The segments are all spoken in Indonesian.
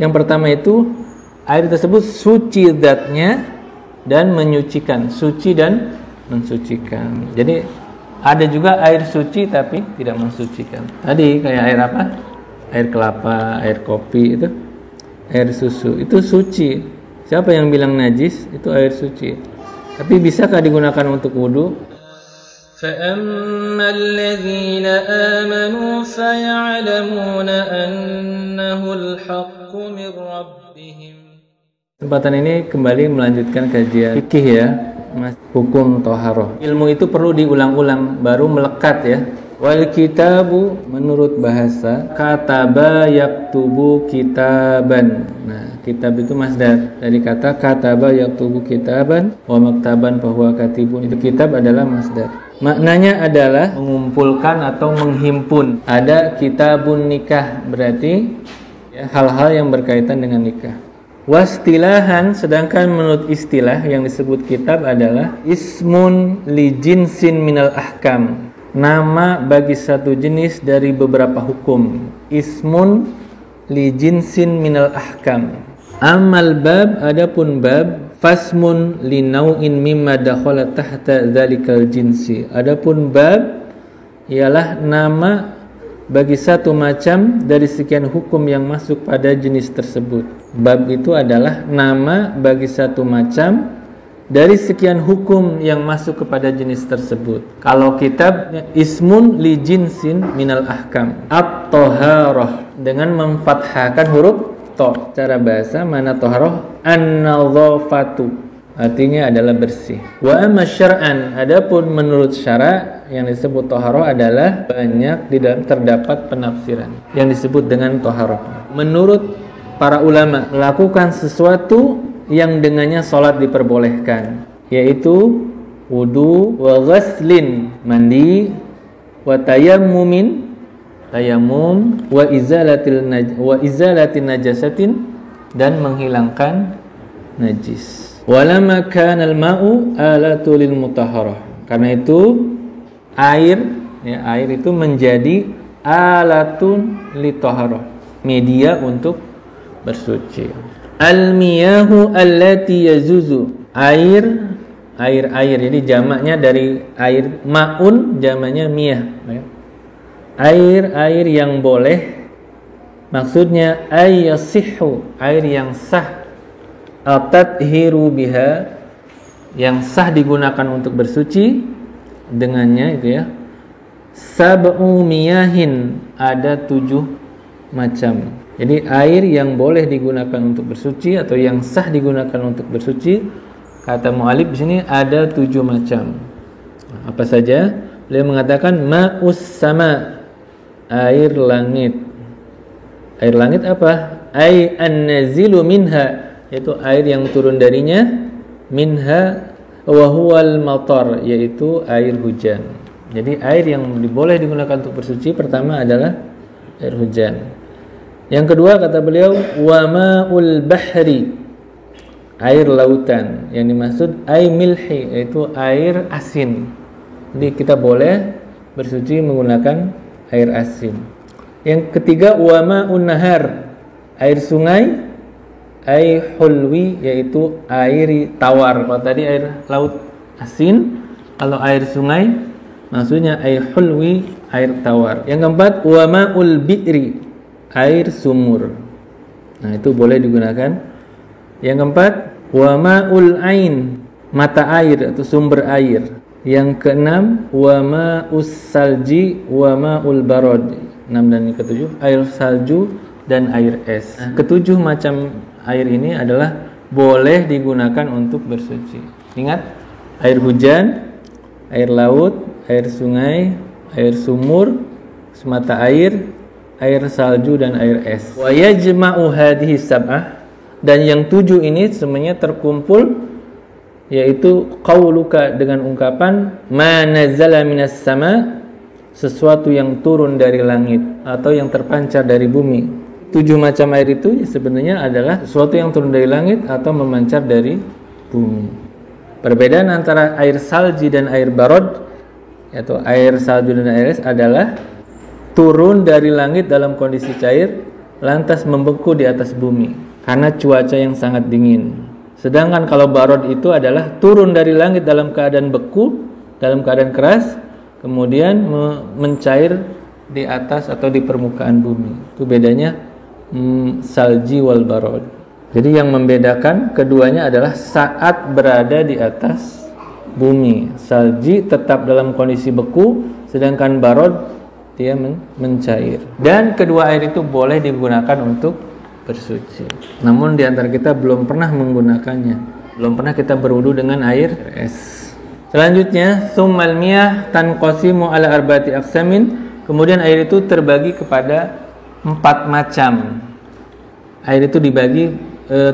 Yang pertama itu air tersebut suci zatnya dan menyucikan, suci dan mensucikan. Jadi ada juga air suci tapi tidak mensucikan. Tadi kayak air apa? Air kelapa, air kopi itu, air susu itu suci. Siapa yang bilang najis? Itu air suci. Tapi bisakah digunakan untuk wudu? فَأَمَّا الَّذِينَ آمَنُوا فَيَعْلَمُونَ أَنَّهُ الْحَقُّ مِنْ رَبِّهِمْ. Kesempatan ini kembali melanjutkan kajian fikih ya, hukum toharoh. Ilmu itu perlu diulang-ulang baru melekat ya. Wal kitabu menurut bahasa kataba yaktubu kitaban. Nah, kitab itu masdar dari kata kataba yaktubu kitaban wa maktaban bahwa katibun. Itu kitab adalah masdar. Maknanya adalah mengumpulkan atau menghimpun. Ada kitabun nikah berarti ya, hal-hal yang berkaitan dengan nikah. Wastilahan, sedangkan menurut istilah yang disebut kitab adalah ismun li jinsin minal ahkam. Nama bagi satu jenis dari beberapa hukum. Ismun li jinsin minal ahkam. Amal bab, adapun bab, fasmun li nau'in mimma dakhala tahta dzalikal jinsi. Adapun bab ialah nama bagi satu macam dari sekian hukum yang masuk pada jenis tersebut. Bab itu adalah nama bagi satu macam dari sekian hukum yang masuk kepada jenis tersebut. Kalau kitab ismun li jinsin minal ahkam. At-toharoh dengan memfathahkan huruf to. Cara bahasa mana toharoh? An-nadhafatu, artinya adalah bersih. Wa amma syar'an, adapun menurut syara yang disebut toharoh adalah banyak di dalam terdapat penafsiran yang disebut dengan toharoh. Menurut para ulama, melakukan sesuatu yang dengannya salat diperbolehkan, yaitu wudu, wa ghaslin mandi, wa tayammumin tayammum, wa izalatin najasatin dan menghilangkan najis. Walamma kana al-ma'u alatul lil mutahharah. Karena itu air itu menjadi alatun litahharah, media untuk bersuci. Al-miyahu allati yazuzu, air. Jadi jamaknya dari air, ma'un jamaknya miyah. Air yang boleh, maksudnya ayyasihhu, air yang sah, at-tathiru biha, yang sah digunakan untuk bersuci dengannya itu ya. Sab'u miyahin, ada 7 macam. Jadi air yang boleh digunakan untuk bersuci atau yang sah digunakan untuk bersuci, kata mu'alif di sini ada 7 macam. Apa saja? Beliau mengatakan ma'us sama, air langit. Air langit apa? Ay an-nazilu minha, yaitu air yang turun darinya, minha wa huwal matar, yaitu air hujan. Jadi air yang boleh digunakan untuk bersuci pertama adalah air hujan. Yang kedua kata beliau wa ma'ul bahri, air lautan. Yang dimaksud ay milhi, yaitu air asin. Jadi kita boleh bersuci menggunakan air asin. Yang ketiga wa ma'un nahar, air sungai, ay hulwi, yaitu air tawar. Kalau tadi air laut asin, kalau air sungai maksudnya air hulwi, air tawar. Yang keempat wa ma'ul bi'ri, air sumur. Nah, itu boleh digunakan. Yang keempat wa ma'ul ain, mata air atau sumber air. Yang keenam wa ma'us salji wa ma'ul barad. 6 dan yang ketujuh air salju dan air es. Nah, ketujuh macam air ini adalah boleh digunakan untuk bersuci. Ingat, air hujan, air laut, air sungai, air sumur, semata air, air salju dan air es. Wa yajma'u hadhihi sab'ah, dan yang 7 ini semuanya terkumpul, yaitu qauluka dengan ungkapan ma nazala minas sama, sesuatu yang turun dari langit atau yang terpancar dari bumi. 7 macam air itu sebenarnya adalah sesuatu yang turun dari langit atau memancar dari bumi. Perbedaan antara air salji dan air barad, yaitu air salju dan air es adalah turun dari langit dalam kondisi cair, lantas membeku di atas bumi karena cuaca yang sangat dingin. Sedangkan kalau barod itu adalah turun dari langit dalam keadaan beku, dalam keadaan keras, kemudian mencair di atas atau di permukaan bumi. Itu bedanya salji wal barod. Jadi yang membedakan keduanya adalah saat berada di atas bumi. Salji tetap dalam kondisi beku, sedangkan barod dia mencair. Dan kedua air itu boleh digunakan untuk bersuci. Namun di antara kita belum pernah menggunakannya. Belum pernah kita berwudu dengan air es. Selanjutnya, tsummal miyah tanqasimu ala arba'ati aqsamin. Kemudian air itu terbagi kepada 4 macam. Air itu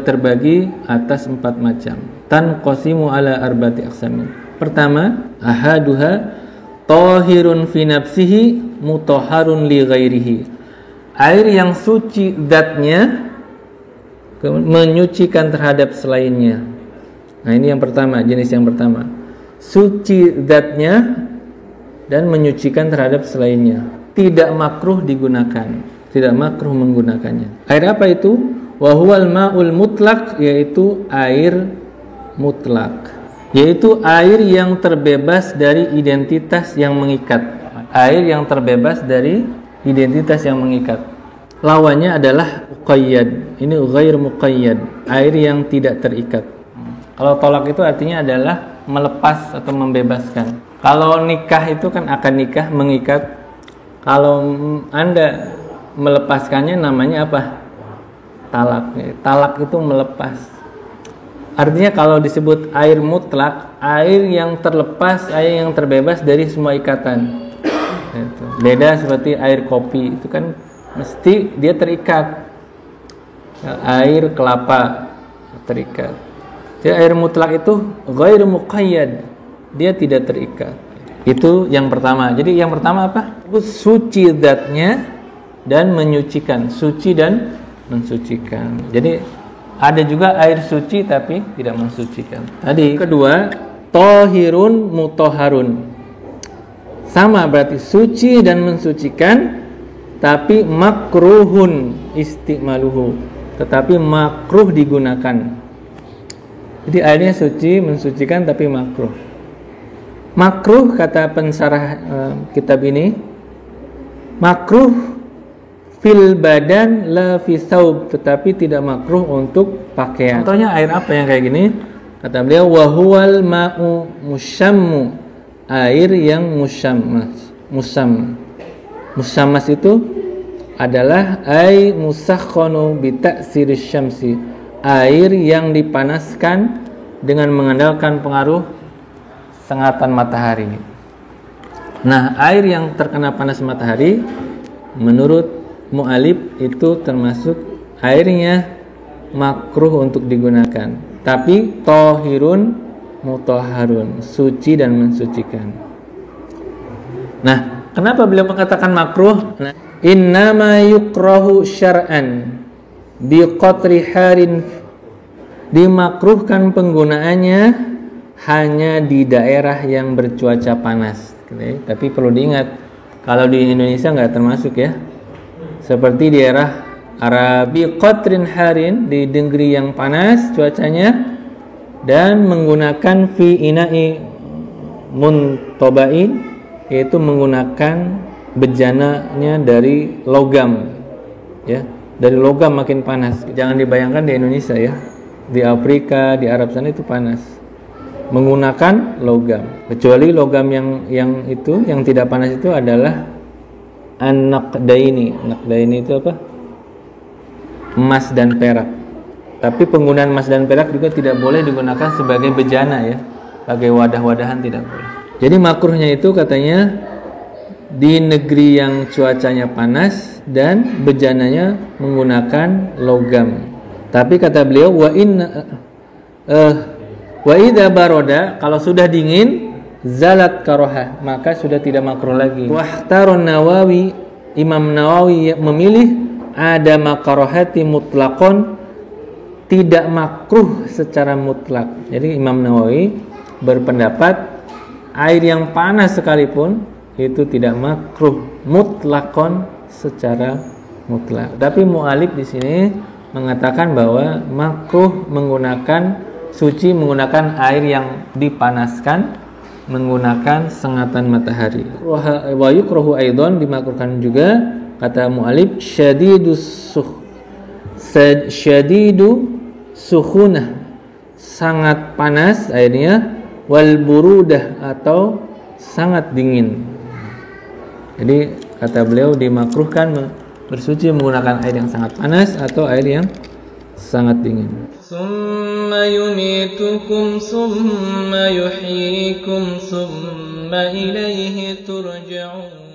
terbagi atas 4 macam. Tanqasimu ala arba'ati aqsamin. Pertama, ahaduha tahirun fi nafsihi mutahharun li ghairihi. Air yang suci zatnya menyucikan terhadap selainnya. Nah, ini yang pertama, jenis yang pertama. Suci zatnya dan menyucikan terhadap selainnya. Tidak makruh digunakan, tidak makruh menggunakannya. Air apa itu? Wa huwal ma'ul mutlaq, yaitu air mutlak. Yaitu air yang terbebas dari identitas yang mengikat. Air yang terbebas dari identitas yang mengikat. Lawannya adalah muqayyad. Ini ghair muqayyad, air yang tidak terikat. Kalau tolak itu artinya adalah melepas atau membebaskan. Kalau nikah itu kan akan nikah, mengikat. Kalau Anda melepaskannya namanya apa? Talak. Talak itu melepas. Artinya kalau disebut air mutlak, air yang terlepas, air yang terbebas dari semua ikatan. Beda seperti air kopi, itu kan mesti dia terikat. Air kelapa terikat. Jadi air mutlak itu ghair muqayyad, dia tidak terikat. Itu yang pertama. Jadi yang pertama apa? Suci zatnya dan menyucikan. Suci dan mensucikan. Jadi ada juga air suci tapi tidak mensucikan. Tadi kedua, tahirun mutahharun. Sama berarti suci dan mensucikan, tapi makruhun istimaluhu, tetapi makruh digunakan. Jadi airnya suci, mensucikan tapi makruh. Makruh kata pensarah kitab ini, makruh fil badan la fi saub, tetapi tidak makruh untuk pakaian. Contohnya air apa yang kayak gini? Kata beliau, wa huwal ma'u musyammu, air yang musyammas. Musyammas itu adalah ai musakhkhanu bi ta'siris syamsi, air yang dipanaskan dengan mengandalkan pengaruh sengatan matahari. Nah, air yang terkena panas matahari menurut mu'alib itu termasuk airnya makruh untuk digunakan, tapi tahirun mutahharun, suci dan mensucikan. Nah, kenapa beliau mengatakan makruh? Nah, innama yukrahu syar'an biqatri harin, dimakruhkan penggunaannya hanya di daerah yang bercuaca panas. Tapi perlu diingat, kalau di Indonesia nggak termasuk ya. Seperti di daerah Arabi qatrin harin, di negeri yang panas cuacanya, dan menggunakan fi ina'i muntobain, yaitu menggunakan bejananya dari logam, ya, dari logam makin panas. Jangan dibayangkan di Indonesia ya, di Afrika, di Arab sana itu panas, menggunakan logam. Kecuali logam yang tidak panas itu adalah an-naqdaini. Naqdaini itu apa? Emas dan perak. Tapi penggunaan emas dan perak juga tidak boleh digunakan sebagai bejana ya, sebagai wadah-wadahan tidak boleh. Jadi makruhnya itu katanya di negeri yang cuacanya panas dan bejananya menggunakan logam. Tapi kata beliau wa idza baroda, kalau sudah dingin, zalat karoha, maka sudah tidak makruh lagi. Wahtarun Nawawi, Imam Nawawi memilih ada makarohati mutlakon, tidak makruh secara mutlak. Jadi Imam Nawawi berpendapat air yang panas sekalipun itu tidak makruh mutlakon secara mutlak. Tapi mu'alif di sini mengatakan bahwa makruh menggunakan suci menggunakan air yang dipanaskan menggunakan sengatan matahari. Wa yukrahu aidan dimakruhkan juga kata mu'alif syadidu sukhunah sangat panas airnya wal burudah atau sangat dingin. Jadi kata beliau dimakruhkan bersuci menggunakan air yang sangat panas atau air yang sangat dingin. Summa yumitukum summa yuhyikum summa ilaihi turja'un.